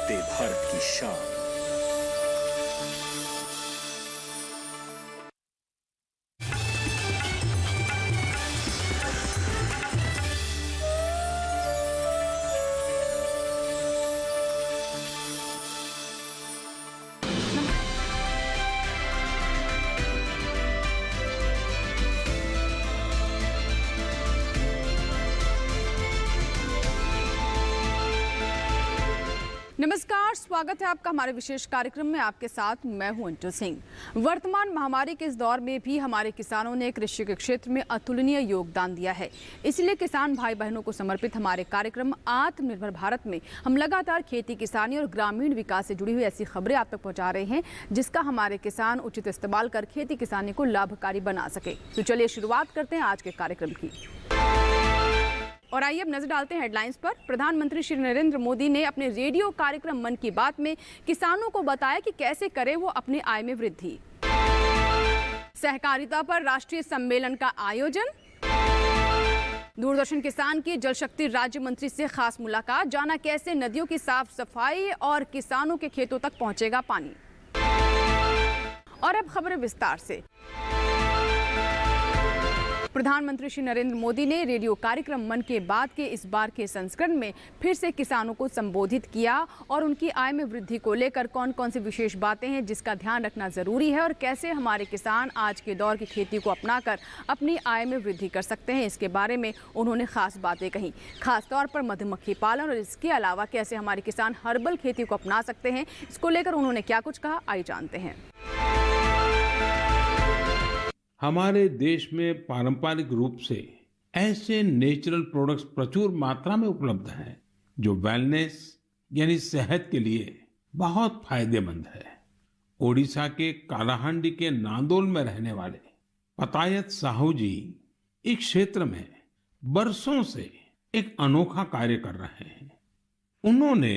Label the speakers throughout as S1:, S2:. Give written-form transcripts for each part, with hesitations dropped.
S1: वंदे भारत की शान।
S2: नमस्कार, स्वागत है आपका हमारे विशेष कार्यक्रम में। आपके साथ मैं हूं अंटू सिंह। वर्तमान महामारी के इस दौर में भी हमारे किसानों ने कृषि के क्षेत्र में अतुलनीय योगदान दिया है। इसलिए किसान भाई बहनों को समर्पित हमारे कार्यक्रम आत्मनिर्भर भारत में हम लगातार खेती किसानी और ग्रामीण विकास से जुड़ी हुई ऐसी खबरें आप तक पहुँचा रहे हैं जिसका हमारे किसान उचित इस्तेमाल कर खेती किसानी को लाभकारी बना सके। तो चलिए शुरुआत करते हैं आज के कार्यक्रम की। और आइए अब नजर डालते हैं हेडलाइंस पर। प्रधानमंत्री श्री नरेंद्र मोदी ने अपने रेडियो कार्यक्रम मन की बात में किसानों को बताया कि कैसे करें वो अपनी आय में वृद्धि। सहकारिता पर राष्ट्रीय सम्मेलन का आयोजन। दूरदर्शन किसान की जल शक्ति राज्य मंत्री से खास मुलाकात, जाना कैसे नदियों की साफ सफाई और किसानों के खेतों तक पहुंचेगा पानी। और अब खबरें विस्तार से। प्रधानमंत्री श्री नरेंद्र मोदी ने रेडियो कार्यक्रम मन की बात के इस बार के संस्करण में फिर से किसानों को संबोधित किया और उनकी आय में वृद्धि को लेकर कौन कौन सी विशेष बातें हैं जिसका ध्यान रखना जरूरी है और कैसे हमारे किसान आज के दौर की खेती को अपनाकर अपनी आय में वृद्धि कर सकते हैं, इसके बारे में उन्होंने खास बातें कही। खासतौर पर मधुमक्खी पालन और इसके अलावा कैसे हमारे किसान हर्बल खेती को अपना सकते हैं, इसको लेकर उन्होंने क्या कुछ कहा, आइए जानते हैं।
S3: हमारे देश में पारंपरिक रूप से ऐसे नेचुरल प्रोडक्ट्स प्रचुर मात्रा में उपलब्ध हैं जो वेलनेस यानी सेहत के लिए बहुत फायदेमंद है। ओडिशा के कालाहांडी के नांदोल में रहने वाले पतायत साहू जी इस क्षेत्र में बरसों से एक अनोखा कार्य कर रहे हैं। उन्होंने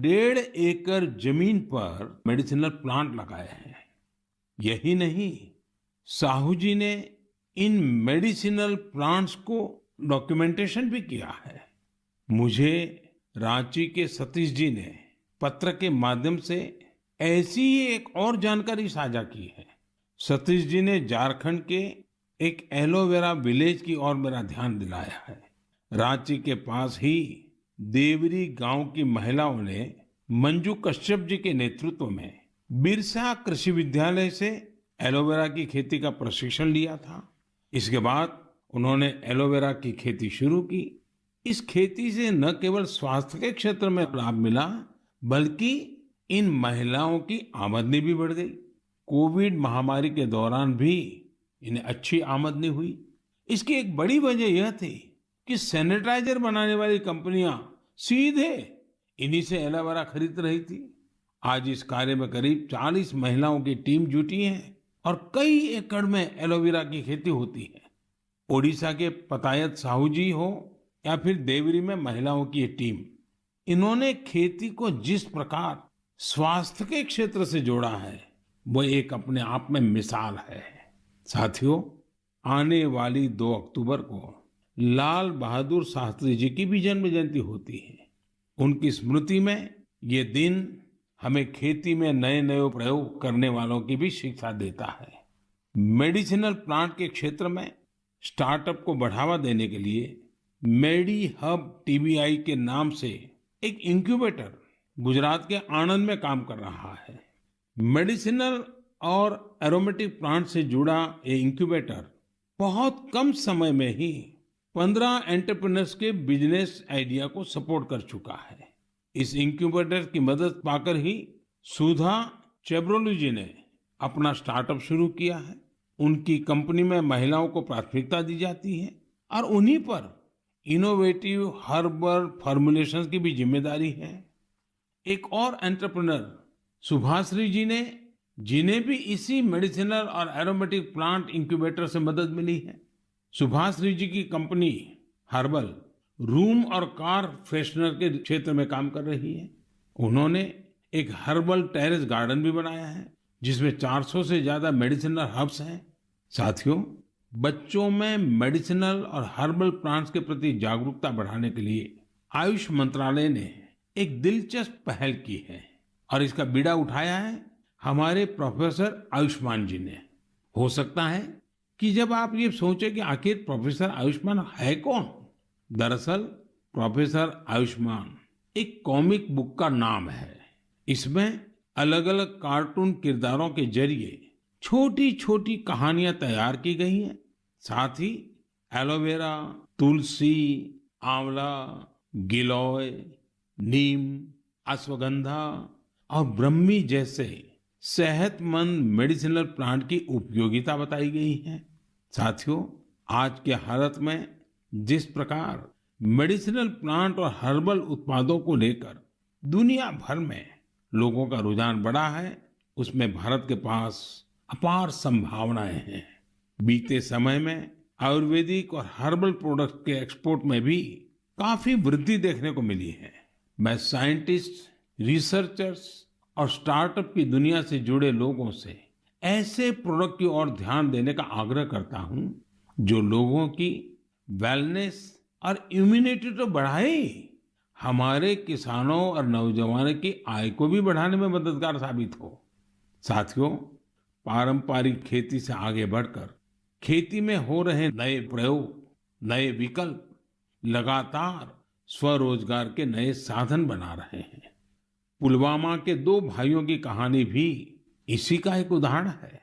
S3: 1.5 एकड़ जमीन पर मेडिसिनल प्लांट लगाए हैं। यही नहीं, साहू जी ने इन मेडिसिनल प्लांट्स को डॉक्यूमेंटेशन भी किया है। मुझे रांची के सतीश जी ने पत्र के माध्यम से ऐसी ही एक और जानकारी साझा की है। सतीश जी ने झारखंड के एक एलोवेरा विलेज की ओर मेरा ध्यान दिलाया है। रांची के पास ही देवरी गांव की महिलाओं ने मंजू कश्यप जी के नेतृत्व में बिरसा कृषि विद्यालय से एलोवेरा की खेती का प्रशिक्षण लिया था। इसके बाद उन्होंने एलोवेरा की खेती शुरू की। इस खेती से न केवल स्वास्थ्य के क्षेत्र में लाभ मिला बल्कि इन महिलाओं की आमदनी भी बढ़ गई। कोविड महामारी के दौरान भी इन्हें अच्छी आमदनी हुई। इसकी एक बड़ी वजह यह थी कि सैनिटाइजर बनाने वाली कंपनियां सीधे इन्हीं से एलोवेरा खरीद रही थी। आज इस कार्य में करीब 40 महिलाओं की टीम जुटी है और कई एकड़ में एलोवेरा की खेती होती है। ओडिशा के पतायत साहू जी हो या फिर देवरी में महिलाओं की ये टीम, इन्होंने खेती को जिस प्रकार स्वास्थ्य के क्षेत्र से जोड़ा है वो एक अपने आप में मिसाल है। साथियों, आने वाली 2 अक्टूबर को लाल बहादुर शास्त्री जी की भी जन्म जयंती होती है। उनकी स्मृति में ये दिन हमें खेती में नए नए प्रयोग करने वालों की भी शिक्षा देता है। मेडिसिनल प्लांट के क्षेत्र में स्टार्टअप को बढ़ावा देने के लिए मेडी हब टीबीआई के नाम से एक इंक्यूबेटर गुजरात के आणंद में काम कर रहा है। मेडिसिनल और एरोमेटिक प्लांट से जुड़ा ये इंक्यूबेटर बहुत कम समय में ही 15 एंटरप्रेन्योर्स के बिजनेस आइडिया को सपोर्ट कर चुका है। इस इंक्यूबेटर की मदद पाकर ही सुधा चेब्रोलू जी ने अपना स्टार्टअप शुरू किया है। उनकी कंपनी में महिलाओं को प्राथमिकता दी जाती है और उन्हीं पर इनोवेटिव हर्बल फॉर्मुलेशंस की भी जिम्मेदारी है। एक और एंटरप्रेन्योर सुभाश्री जी ने, जिन्हें भी इसी मेडिसिनल और एरोमेटिक प्लांट इंक्यूबेटर से मदद मिली है। सुभाश्री जी की कंपनी हर्बल रूम और कार फ्रेशनर के क्षेत्र में काम कर रही है। उन्होंने एक हर्बल टेरेस गार्डन भी बनाया है जिसमें 400 से ज्यादा मेडिसिनल हर्ब्स हैं। साथियों, बच्चों में मेडिसिनल और हर्बल प्लांट्स के प्रति जागरूकता बढ़ाने के लिए आयुष मंत्रालय ने एक दिलचस्प पहल की है और इसका बीड़ा उठाया है हमारे प्रोफेसर आयुष्मान जी ने। हो सकता है कि जब आप ये सोचें कि आखिर प्रोफेसर आयुष्मान है कौन, दरअसल प्रोफेसर आयुष्मान एक कॉमिक बुक का नाम है। इसमें अलग अलग कार्टून किरदारों के जरिए छोटी छोटी कहानियां तैयार की गई हैं। साथ ही एलोवेरा, तुलसी, आंवला, गिलोय, नीम, अश्वगंधा और ब्रह्मी जैसे सेहतमंद मेडिसिनल प्लांट की उपयोगिता बताई गई है। साथियों, आज के हालत में जिस प्रकार मेडिसिनल प्लांट और हर्बल उत्पादों को लेकर दुनिया भर में लोगों का रुझान बढ़ा है, उसमें भारत के पास अपार संभावनाएं हैं। बीते समय में आयुर्वेदिक और हर्बल प्रोडक्ट्स के एक्सपोर्ट में भी काफी वृद्धि देखने को मिली है। मैं साइंटिस्ट, रिसर्चर्स और स्टार्टअप की दुनिया से जुड़े लोगों से ऐसे प्रोडक्ट की ओर ध्यान देने का आग्रह करता हूं जो लोगों की वेलनेस और इम्यूनिटी तो बढ़ाए, हमारे किसानों और नौजवानों की आय को भी बढ़ाने में मददगार साबित हो। साथियों, पारंपरिक खेती से आगे बढ़कर खेती में हो रहे नए प्रयोग, नए विकल्प लगातार स्वरोजगार के नए साधन बना रहे हैं। पुलवामा के दो भाइयों की कहानी भी इसी का एक उदाहरण है।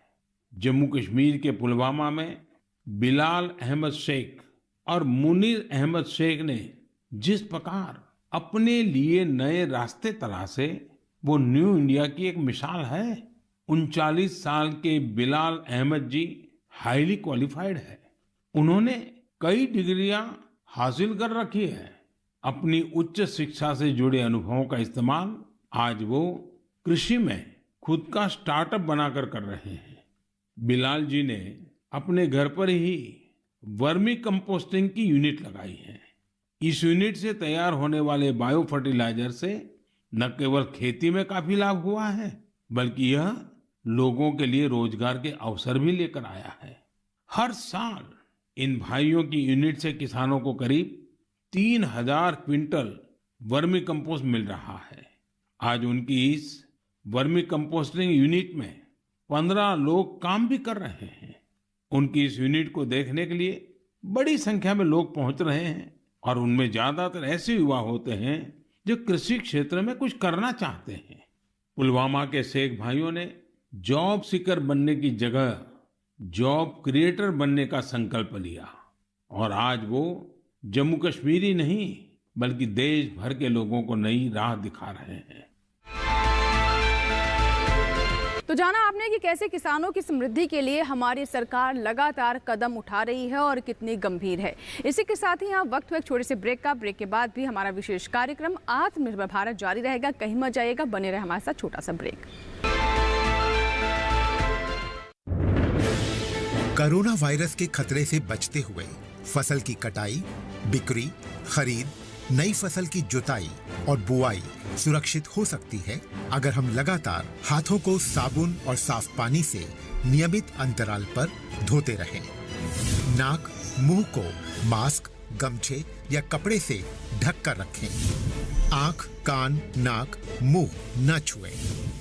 S3: जम्मू कश्मीर के पुलवामा में बिलाल अहमद शेख और मुनीर अहमद शेख ने जिस प्रकार अपने लिए नए रास्ते तलाशे, वो न्यू इंडिया की एक मिसाल है। 39 साल के बिलाल अहमद जी हाईली क्वालिफाइड है। उन्होंने कई डिग्रियां हासिल कर रखी है। अपनी उच्च शिक्षा से जुड़े अनुभवों का इस्तेमाल आज वो कृषि में खुद का स्टार्टअप बनाकर कर रहे हैं। बिलाल जी ने अपने घर पर ही वर्मी कंपोस्टिंग की यूनिट लगाई है। इस यूनिट से तैयार होने वाले बायो फर्टिलाइजर से न केवल खेती में काफी लाभ हुआ है, बल्कि यह लोगों के लिए रोजगार के अवसर भी लेकर आया है। हर साल इन भाइयों की यूनिट से किसानों को करीब 3000 क्विंटल वर्मी कंपोस्ट मिल रहा है। आज उनकी इस वर्मी कंपोस्टिंग यूनिट में 15 लोग काम भी कर रहे हैं। उनकी इस यूनिट को देखने के लिए बड़ी संख्या में लोग पहुंच रहे हैं और उनमें ज्यादातर ऐसे युवा होते हैं जो कृषि क्षेत्र में कुछ करना चाहते हैं। पुलवामा के शेख भाइयों ने जॉब सीकर बनने की जगह जॉब क्रिएटर बनने का संकल्प लिया और आज वो जम्मू कश्मीर ही नहीं बल्कि देश भर के लोगों को नई राह दिखा रहे हैं।
S2: तो जाना आपने कि कैसे किसानों की समृद्धि के लिए हमारी सरकार लगातार कदम उठा रही है और कितनी गंभीर है। इसी के साथ ही यहाँ वक्त हुआ एक छोटे से ब्रेक का। ब्रेक के बाद भी हमारा विशेष कार्यक्रम आत्मनिर्भर भारत जारी रहेगा। कहीं मत जाइएगा, बने रहे हमारे साथ। छोटा सा ब्रेक।
S1: कोरोना वायरस के खतरे से बचते हुए फसल की कटाई, बिक्री, खरीद, नई फसल की जुताई और बुआई सुरक्षित हो सकती है अगर हम लगातार हाथों को साबुन और साफ पानी से नियमित अंतराल पर धोते रहें। नाक, मुंह को मास्क, गमछे या कपड़े से ढक कर रखें। आंख, कान, नाक, मुंह न छुएं।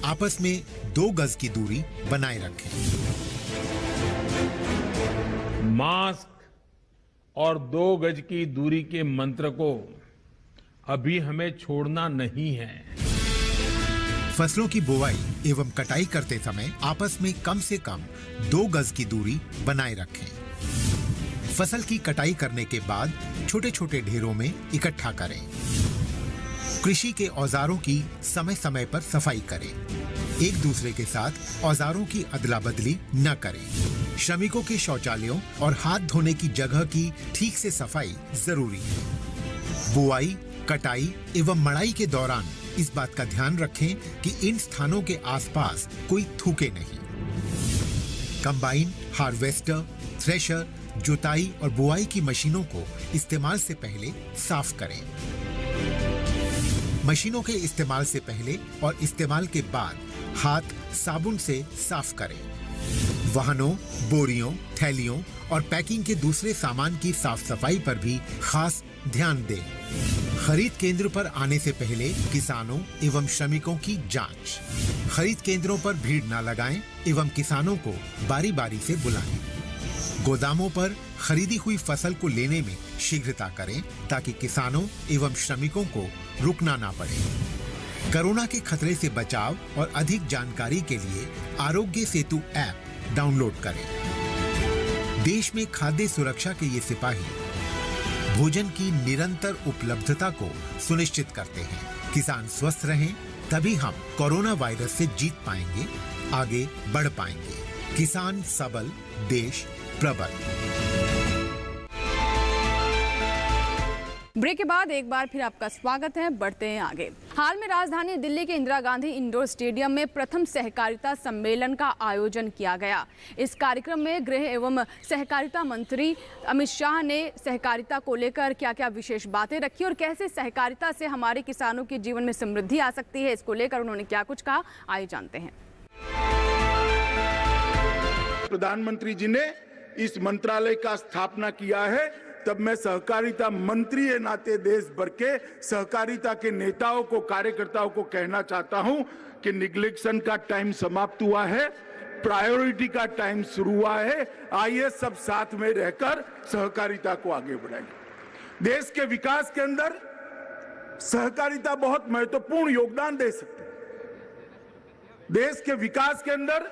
S1: आपस में 2 गज की दूरी बनाए रखें।
S3: मास्क और 2 गज की दूरी के मंत्र को अभी हमें छोड़ना नहीं है।
S1: फसलों की बुवाई एवं कटाई करते समय आपस में कम से कम 2 गज की दूरी बनाए रखें। फसल की कटाई करने के बाद छोटे छोटे ढेरों में इकट्ठा करें। कृषि के औजारों की समय समय पर सफाई करें। एक दूसरे के साथ औजारों की अदला बदली न करें। श्रमिकों के शौचालयों और हाथ धोने की जगह की ठीक से सफाई जरूरी है। बुआई, कटाई एवं मड़ाई के दौरान इस बात का ध्यान रखें कि इन स्थानों के आसपास कोई थूके नहीं। कंबाइन, हार्वेस्टर, थ्रेशर, जुताई और बुआई की मशीनों को इस्तेमाल से पहले साफ करें। मशीनों के इस्तेमाल से पहले और इस्तेमाल के बाद हाथ साबुन से साफ करें। वाहनों, बोरियों, थैलियों और पैकिंग के दूसरे सामान की साफ सफाई पर भी खास ध्यान दें। खरीद केंद्र पर आने से पहले किसानों एवं श्रमिकों की जांच। खरीद केंद्रों पर भीड़ न लगाएं एवं किसानों को बारी बारी से बुलाएं। गोदामों पर खरीदी हुई फसल को लेने में शीघ्रता करें ताकि किसानों एवं श्रमिकों को रुकना ना पड़े। कोरोना के खतरे से बचाव और अधिक जानकारी के लिए आरोग्य सेतु ऐप डाउनलोड करें। देश में खाद्य सुरक्षा के ये सिपाही भोजन की निरंतर उपलब्धता को सुनिश्चित करते हैं। किसान स्वस्थ रहें तभी हम कोरोना वायरस से जीत पाएंगे, आगे बढ़ पाएंगे। किसान सबल, देश प्रबल।
S2: ब्रेक के बाद एक बार फिर आपका स्वागत है। बढ़ते हैं आगे। हाल में राजधानी दिल्ली के इंदिरा गांधी इंडोर स्टेडियम में प्रथम सहकारिता सम्मेलन का आयोजन किया गया। इस कार्यक्रम में गृह एवं सहकारिता मंत्री अमित शाह ने सहकारिता को लेकर क्या क्या विशेष बातें रखी और कैसे सहकारिता से हमारे किसानों के जीवन में समृद्धि आ सकती है, इसको लेकर उन्होंने क्या कुछ कहा, आइए जानते हैं।
S4: प्रधानमंत्री जी ने इस मंत्रालय का स्थापना किया है, तब मैं सहकारिता मंत्री के नाते देश भर के सहकारिता के नेताओं को, कार्यकर्ताओं को कहना चाहता हूं कि निग्लेक्शन का टाइम समाप्त हुआ है, प्रायोरिटी का टाइम शुरू हुआ है। आइए सब साथ में रहकर सहकारिता को आगे बढ़ाएं। देश के विकास के अंदर सहकारिता बहुत महत्वपूर्ण योगदान दे सकती है। देश के विकास के अंदर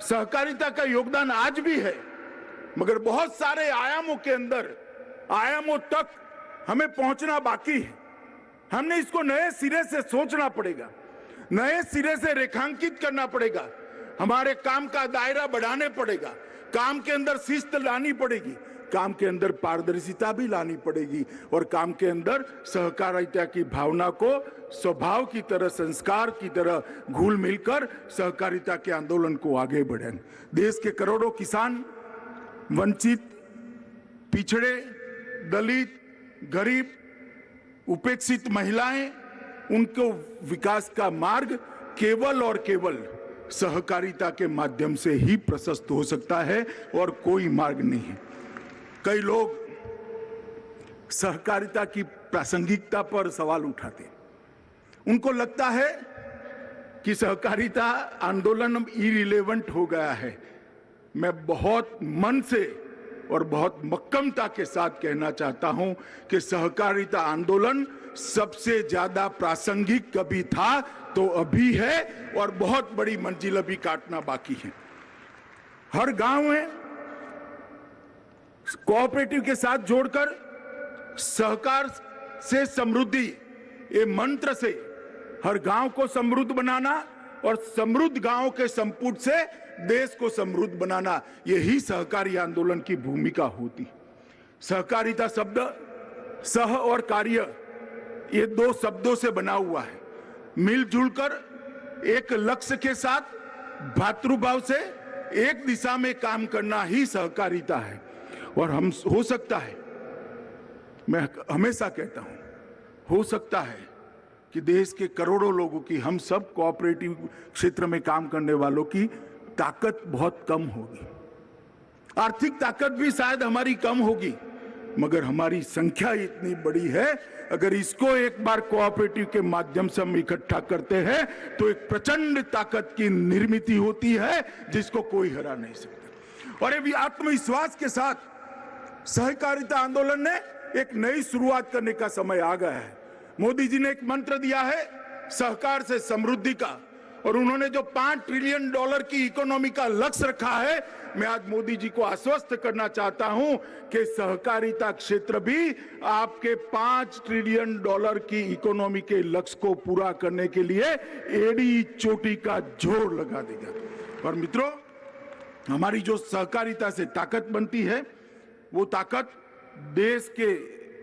S4: सहकारिता का योगदान आज भी है, मगर बहुत सारे आयामों तक हमें पहुंचना बाकी है। हमने इसको नए सिरे से सोचना पड़ेगा, नए सिरे से रेखांकित करना पड़ेगा, हमारे काम का दायरा बढ़ाने पड़ेगा, काम के अंदर शिस्त लानी पड़ेगी, काम के अंदर पारदर्शिता भी लानी पड़ेगी और काम के अंदर सहकारिता की भावना को स्वभाव की तरह, संस्कार की तरह घुल मिलकर सहकारिता के आंदोलन को आगे बढ़ाएं। देश के करोड़ों किसान, वंचित, पिछड़े, दलित, गरीब, उपेक्षित महिलाएं, उनको विकास का मार्ग केवल और केवल सहकारिता के माध्यम से ही प्रशस्त हो सकता है और कोई मार्ग नहीं है। कई लोग सहकारिता की प्रासंगिकता पर सवाल उठाते हैं। उनको लगता है कि सहकारिता आंदोलन अब इरिलेवेंट हो गया है। मैं बहुत मन से और बहुत मक्कमता के साथ कहना चाहता हूं कि सहकारिता आंदोलन सबसे ज्यादा प्रासंगिक कभी था तो अभी है और बहुत बड़ी मंजिल अभी काटना बाकी है। हर गांव में कोऑपरेटिव के साथ जोड़कर सहकार से समृद्धि, ये मंत्र से हर गांव को समृद्ध बनाना और समृद्ध गांव के संपुट से देश को समृद्ध बनाना, यही सहकारी आंदोलन की भूमिका होती। सहकारिता शब्द सह और कार्य, ये दो शब्दों से बना हुआ है। मिलजुल कर एक लक्ष्य के साथ भातृभाव से एक दिशा में काम करना ही सहकारिता है। और हम हो सकता है, मैं हमेशा कहता हूं, हो सकता है कि देश के करोड़ों लोगों की, हम सब कोऑपरेटिव क्षेत्र में काम करने वालों की ताकत बहुत कम होगी, आर्थिक ताकत भी शायद हमारी कम होगी, मगर हमारी संख्या इतनी बड़ी है, अगर इसको एक बार कोऑपरेटिव के माध्यम से हम इकट्ठा करते हैं तो एक प्रचंड ताकत की निर्मित होती है जिसको कोई हरा नहीं सकता। और ये आत्मविश्वास के साथ सहकारिता आंदोलन ने एक नई शुरुआत करने का समय आ गया है। मोदी जी ने एक मंत्र दिया है सहकार से समृद्धि का, और उन्होंने जो $5 ट्रिलियन की इकोनॉमी का लक्ष्य रखा है, मैं आज मोदी जी को आश्वस्त करना चाहता हूं कि सहकारिता क्षेत्र भी आपके $5 ट्रिलियन की इकोनॉमी के लक्ष्य को पूरा करने के लिए एड़ी चोटी का जोर लगा देगा। और मित्रों, हमारी जो सहकारिता से ताकत बनती है, वो ताकत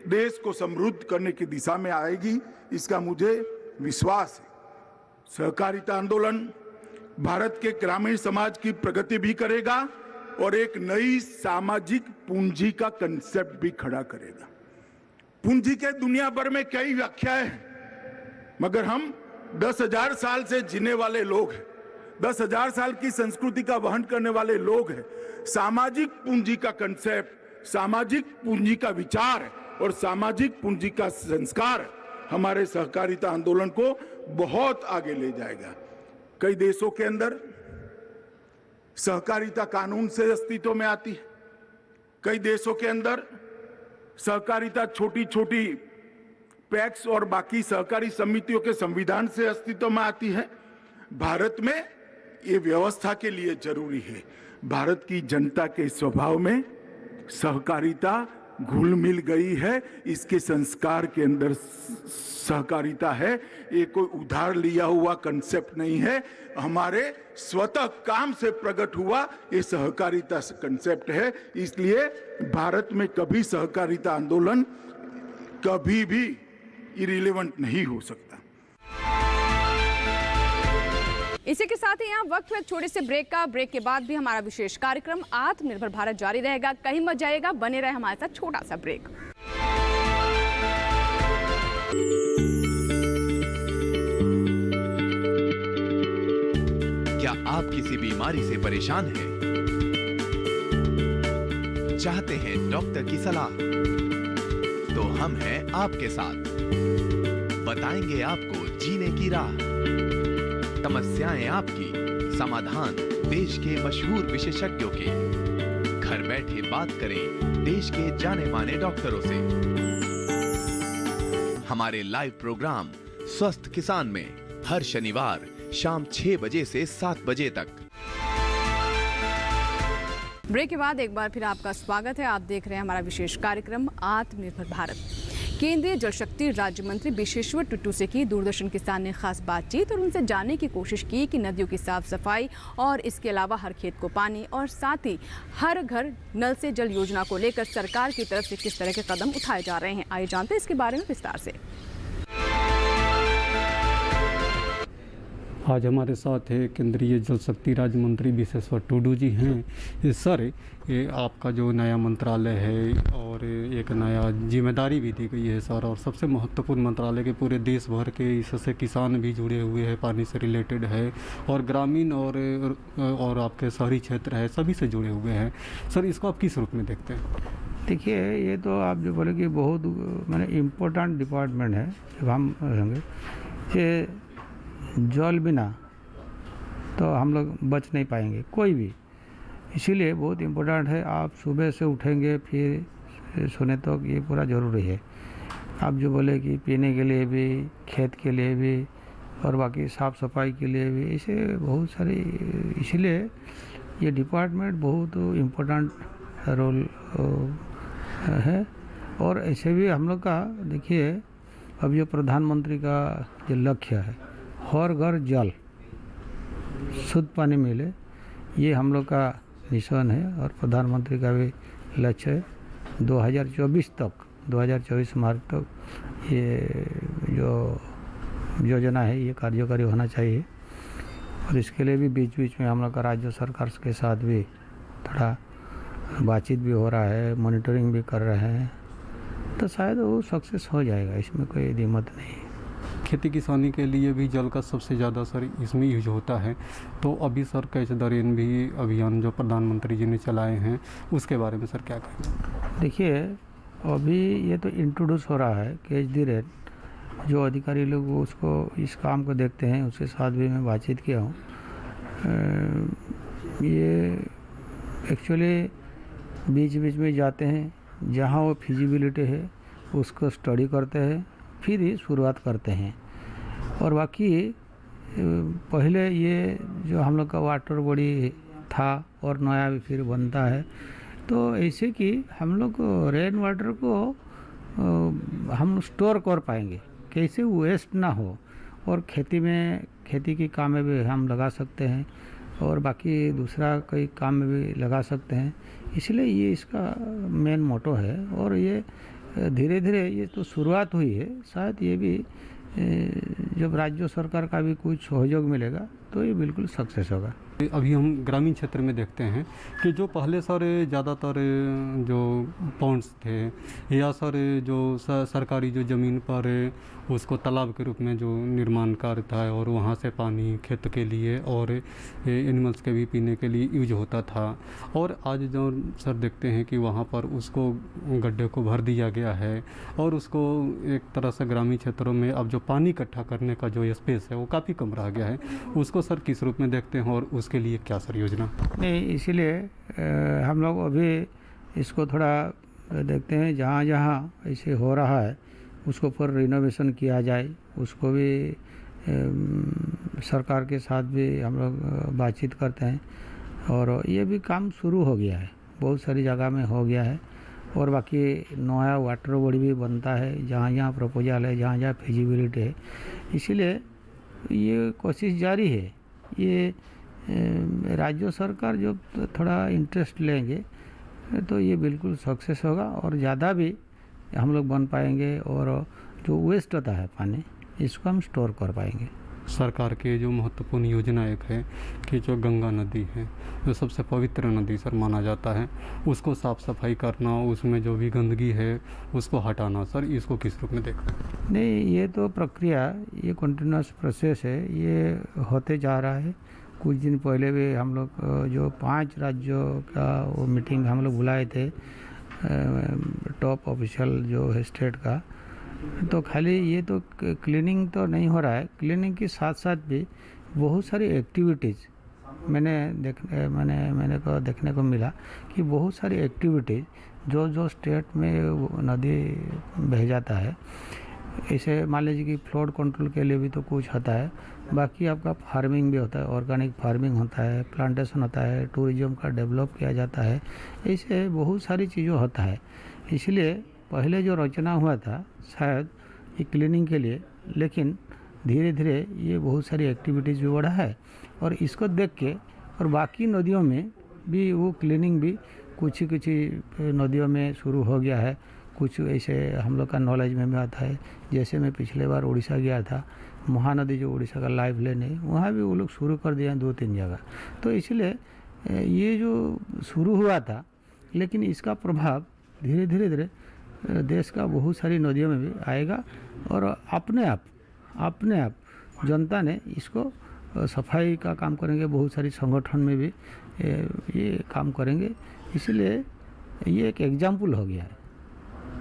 S4: देश को समृद्ध करने की दिशा में आएगी, इसका मुझे विश्वास है। सहकारिता आंदोलन भारत के ग्रामीण समाज की प्रगति भी करेगा और एक नई सामाजिक पूंजी का कंसेप्ट भी खड़ा करेगा। पूंजी के दुनिया भर में कई व्याख्याएं हैं, मगर हम 10,000 साल से जीने वाले लोग हैं, 10,000 साल की संस्कृति का वहन करने वाले लोग हैं। सामाजिक पूंजी का कंसेप्ट, सामाजिक पूंजी का विचार और सामाजिक पूंजी का संस्कार हमारे सहकारिता आंदोलन को बहुत आगे ले जाएगा। कई देशों के अंदर सहकारिता कानून से अस्तित्व में आती है। कई देशों के अंदर सहकारिता छोटी छोटी पैक्स और बाकी सहकारी समितियों के संविधान से अस्तित्व में आती है। भारत में ये व्यवस्था के लिए जरूरी है। भारत की जनता के स्वभाव में सहकारिता घुल मिल गई है, इसके संस्कार के अंदर सहकारिता है। ये कोई उधार लिया हुआ कंसेप्ट नहीं है, हमारे स्वतः काम से प्रकट हुआ ये सहकारिता कंसेप्ट है। इसलिए भारत में कभी सहकारिता आंदोलन कभी भी इरिलेवेंट नहीं हो सकता।
S2: इसी के साथ ही यहाँ वक्त हुआ एक छोटे से ब्रेक का। ब्रेक के बाद भी हमारा विशेष कार्यक्रम आत्मनिर्भर भारत जारी रहेगा। कहीं मत जाइएगा, बने रहे हमारे साथ। छोटा सा ब्रेक।
S5: क्या आप किसी बीमारी से परेशान हैं? चाहते हैं डॉक्टर की सलाह? तो हम हैं आपके साथ। बताएंगे आपको जीने की राह। समस्याएं आपकी, समाधान देश के मशहूर विशेषज्ञों के। घर बैठे बात करें देश के जाने माने डॉक्टरों से। हमारे लाइव प्रोग्राम स्वस्थ किसान में हर शनिवार शाम 6 बजे से 7 बजे तक।
S2: ब्रेक के बाद एक बार फिर आपका स्वागत है। आप देख रहे हैं हमारा विशेष कार्यक्रम आत्मनिर्भर भारत। केंद्रीय जल शक्ति राज्य मंत्री विशेश्वर टुट्टू से की दूरदर्शन किसान ने खास बातचीत और उनसे जानने की कोशिश की कि नदियों की साफ सफाई और इसके अलावा हर खेत को पानी और साथ ही हर घर नल से जल योजना को लेकर सरकार की तरफ से किस तरह के कदम उठाए जा रहे हैं। आइए जानते हैं इसके बारे में विस्तार से।
S6: आज हमारे साथ है केंद्रीय जल शक्ति राज्य मंत्री विशेश्वर टुडू जी हैं। सर, ये आपका जो नया मंत्रालय है और एक नया जिम्मेदारी भी दी गई है सर, और सबसे महत्वपूर्ण मंत्रालय के पूरे देश भर के इससे किसान भी जुड़े हुए हैं, पानी से रिलेटेड है, और ग्रामीण और आपके शहरी क्षेत्र है, सभी से जुड़े हुए हैं। सर, इसको आप किस रूप में देखते हैं?
S7: देखिए, ये तो आप जो बोले कि बहुत मैंने इम्पोर्टेंट डिपार्टमेंट है। जब हम होंगे ये जल बिना तो हम लोग बच नहीं पाएंगे कोई भी, इसीलिए बहुत इम्पोर्टेंट है। आप सुबह से उठेंगे फिर सोने तक तो ये पूरा ज़रूरी है। आप जो बोले कि पीने के लिए भी, खेत के लिए भी और बाकी साफ़ सफाई के लिए भी, इसे बहुत सारी, इसीलिए ये डिपार्टमेंट बहुत इम्पोर्टेंट रोल है। और ऐसे भी हम लोग का देखिए, अब जो प्रधानमंत्री का जो लक्ष्य है हर घर जल शुद्ध पानी मिले, ये हम लोग का मिशन है और प्रधानमंत्री का भी लक्ष्य है। 2024 मार्च तक ये जो योजना है ये कार्यकारी होना चाहिए। और इसके लिए भी बीच बीच में हम लोग का राज्य सरकार के साथ भी थोड़ा बातचीत भी हो रहा है, मॉनिटरिंग भी कर रहे हैं, तो शायद वो सक्सेस हो जाएगा, इसमें कोई दिक्कत नहीं।
S6: खेती किसानी के लिए भी जल का सबसे ज़्यादा सर इसमें यूज होता है। तो अभी सर कैच द रेन भी अभियान जो प्रधानमंत्री जी ने चलाए हैं, उसके बारे में सर क्या कहेंगे?
S7: देखिए, अभी ये तो इंट्रोड्यूस हो रहा है कैच द रेन। जो अधिकारी लोग उसको इस काम को देखते हैं उसके साथ भी मैं बातचीत किया हूँ। ये एक्चुअली बीच बीच में जाते हैं, जहाँ वो फिजिबिलिटी है उसको स्टडी करते हैं, फिर ही शुरुआत करते हैं। और बाकी पहले ये जो हम लोग का वाटर बॉडी था और नया भी फिर बनता है, तो ऐसे कि हम लोग रेन वाटर को हम स्टोर कर पाएंगे, कैसे वेस्ट ना हो, और खेती की काम में भी हम लगा सकते हैं और बाकी दूसरा कई काम में भी लगा सकते हैं। इसलिए ये इसका मेन मोटो है। और ये धीरे धीरे ये तो शुरुआत हुई है, शायद ये भी जब राज्य सरकार का भी कुछ सहयोग मिलेगा तो ये बिल्कुल सक्सेस होगा।
S6: अभी हम ग्रामीण क्षेत्र में देखते हैं कि जो पहले सर ज़्यादातर जो पॉन्ड्स थे या सर जो सरकारी जो ज़मीन पर उसको तालाब के रूप में जो निर्माण कार्य था और वहाँ से पानी खेत के लिए और एनिमल्स के भी पीने के लिए यूज होता था। और आज जो सर देखते हैं कि वहाँ पर उसको गड्ढे को भर दिया गया है और उसको एक तरह से ग्रामीण क्षेत्रों में अब जो पानी इकट्ठा करने का जो स्पेस है वो काफ़ी कम रह गया है। उसको सर किस रूप में देखते हैं और उसके लिए क्या सर योजना?
S7: नहीं, इसीलिए हम लोग अभी इसको थोड़ा देखते हैं, जहाँ जहाँ ऐसे हो रहा है उसको पर रिनोवेशन किया जाए। उसको भी सरकार के साथ भी हम लोग बातचीत करते हैं और ये भी काम शुरू हो गया है, बहुत सारी जगह में हो गया है। और बाकी नया वाटर बॉडी भी बनता है, जहाँ जहाँ प्रपोजल है, जहाँ जहाँ फिजिबिलिटी है। इसीलिए ये कोशिश जारी है। ये राज्य सरकार जो थोड़ा इंटरेस्ट लेंगे तो ये बिल्कुल सक्सेस होगा और ज़्यादा भी हम लोग बन पाएंगे और जो वेस्ट होता है पानी इसको हम स्टोर कर पाएंगे।
S6: सरकार के जो महत्वपूर्ण योजना एक है कि जो गंगा नदी है जो सबसे पवित्र नदी सर माना जाता है, उसको साफ़ सफाई करना, उसमें जो भी गंदगी है उसको हटाना, सर इसको किस रूप में देखते हैं? नहीं,
S7: ये तो प्रक्रिया, ये कंटिन्यूस प्रोसेस है, ये होते जा रहा है। कुछ दिन पहले भी हम लोग जो 5 राज्यों का वो मीटिंग हम लोग बुलाए थे, टॉप ऑफिशियल जो है स्टेट का, तो खाली ये तो क्लीनिंग तो नहीं हो रहा है, क्लीनिंग के साथ साथ भी बहुत सारी एक्टिविटीज़ मैंने को देखने को मिला कि बहुत सारी एक्टिविटीज़ जो स्टेट में नदी बह जाता है, ऐसे मान लीजिए कि फ्लड कंट्रोल के लिए भी तो कुछ होता है, बाकी आपका फार्मिंग भी होता है, ऑर्गेनिक फार्मिंग होता है, प्लांटेशन होता है, टूरिज्म का डेवलप किया जाता है, ऐसे बहुत सारी चीज़ें होता है। इसलिए पहले जो रचना हुआ था शायद ये क्लीनिंग के लिए, लेकिन धीरे धीरे ये बहुत सारी एक्टिविटीज़ भी बढ़ा है और इसको देख के और बाकी नदियों में भी वो क्लीनिंग भी कुछ नदियों में शुरू हो गया है। कुछ ऐसे हम लोग का नॉलेज में आता है, जैसे मैं पिछले बार उड़ीसा गया था, महानदी जो उड़ीसा का लाइफ लेन है, वहाँ भी वो लोग शुरू कर दिए हैं 2-3 जगह। तो इसलिए ये जो शुरू हुआ था, लेकिन इसका प्रभाव धीरे धीरे देश का बहुत सारी नदियों में भी आएगा और अपने आप जनता ने इसको सफाई का काम करेंगे, बहुत सारी संगठन में भी ये काम करेंगे। इसलिए ये एक एग्जाम्पल हो गया है।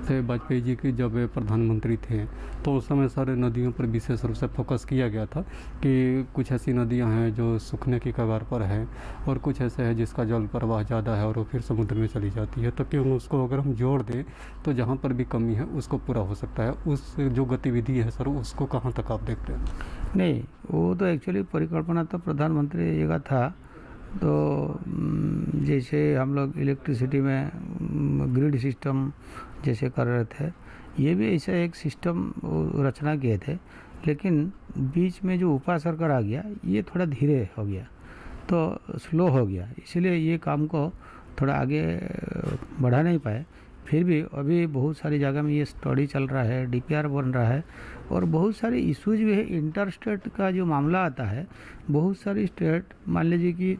S6: वाजपेयी जी की जब प्रधानमंत्री थे तो उस समय सारे नदियों पर विशेष रूप से फोकस किया गया था कि कुछ ऐसी नदियां हैं जो सूखने की कगार पर है और कुछ ऐसे है जिसका जल प्रवाह ज़्यादा है और वो फिर समुद्र में चली जाती है। तो क्यों उसको अगर हम जोड़ दें तो जहाँ पर भी कमी है उसको पूरा हो सकता है। उस जो गतिविधि है सर, उसको कहाँ तक आप देखते हैं?
S7: नहीं, वो तो एक्चुअली परिकल्पना तो प्रधानमंत्री जी का था। तो जैसे हम लोग इलेक्ट्रिसिटी में ग्रिड सिस्टम जैसे कर रहे थे, ये भी ऐसा एक सिस्टम रचना किए थे, लेकिन बीच में जो उपा सरकार आ गया ये थोड़ा धीरे हो गया, तो स्लो हो गया, इसलिए ये काम को थोड़ा आगे बढ़ा नहीं पाए। फिर भी अभी बहुत सारी जगह में ये स्टडी चल रहा है, डीपीआर बन रहा है और बहुत सारे इश्यूज भी है। इंटर स्टेट का जो मामला आता है, बहुत सारी स्टेट मान लीजिए कि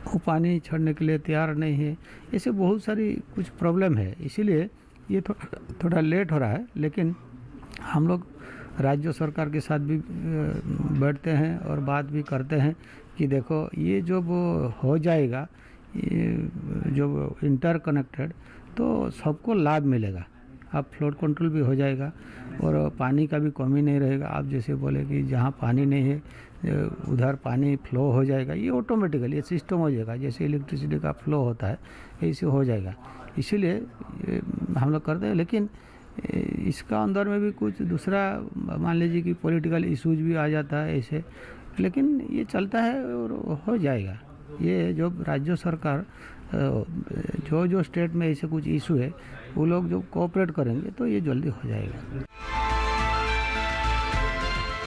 S7: वो पानी छोड़ने के लिए तैयार नहीं है, ऐसे बहुत सारी कुछ प्रॉब्लम है, इसीलिए ये थोड़ा लेट हो रहा है। लेकिन हम लोग राज्य सरकार के साथ भी बैठते हैं और बात भी करते हैं कि देखो ये जो हो जाएगा, ये जो इंटरकनेक्टेड, तो सबको लाभ मिलेगा। अब फ्लड कंट्रोल भी हो जाएगा और पानी का भी कमी नहीं रहेगा। आप जैसे बोले कि जहाँ पानी नहीं है उधर पानी फ्लो हो जाएगा, ये ऑटोमेटिकली ये सिस्टम हो जाएगा, जैसे इलेक्ट्रिसिटी का फ्लो होता है ऐसे हो जाएगा। इसीलिए हम लोग करते हैं, लेकिन इसका अंदर में भी कुछ दूसरा मान लीजिए कि पॉलिटिकल इश्यूज भी आ जाता है ऐसे, लेकिन ये चलता है और हो जाएगा। ये जो राज्य सरकार जो स्टेट में ऐसे कुछ इशू है वो लोग जो कोऑपरेट करेंगे तो ये जल्दी हो जाएगा।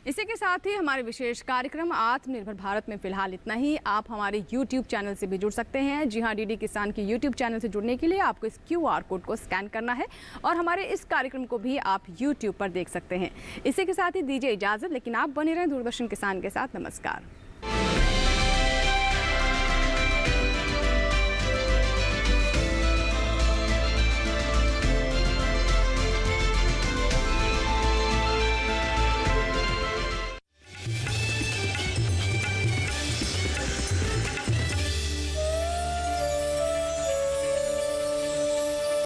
S2: इसी के साथ ही हमारे विशेष कार्यक्रम आत्मनिर्भर भारत में फिलहाल इतना ही। आप हमारे YouTube चैनल से भी जुड़ सकते हैं। जी हाँ, डीडी किसान के YouTube चैनल से जुड़ने के लिए आपको इस QR कोड को स्कैन करना है और हमारे इस कार्यक्रम को भी आप YouTube पर देख सकते हैं। इसी के साथ ही दीजिए इजाज़त, लेकिन आप बने रहें दूरदर्शन किसान के साथ। नमस्कार।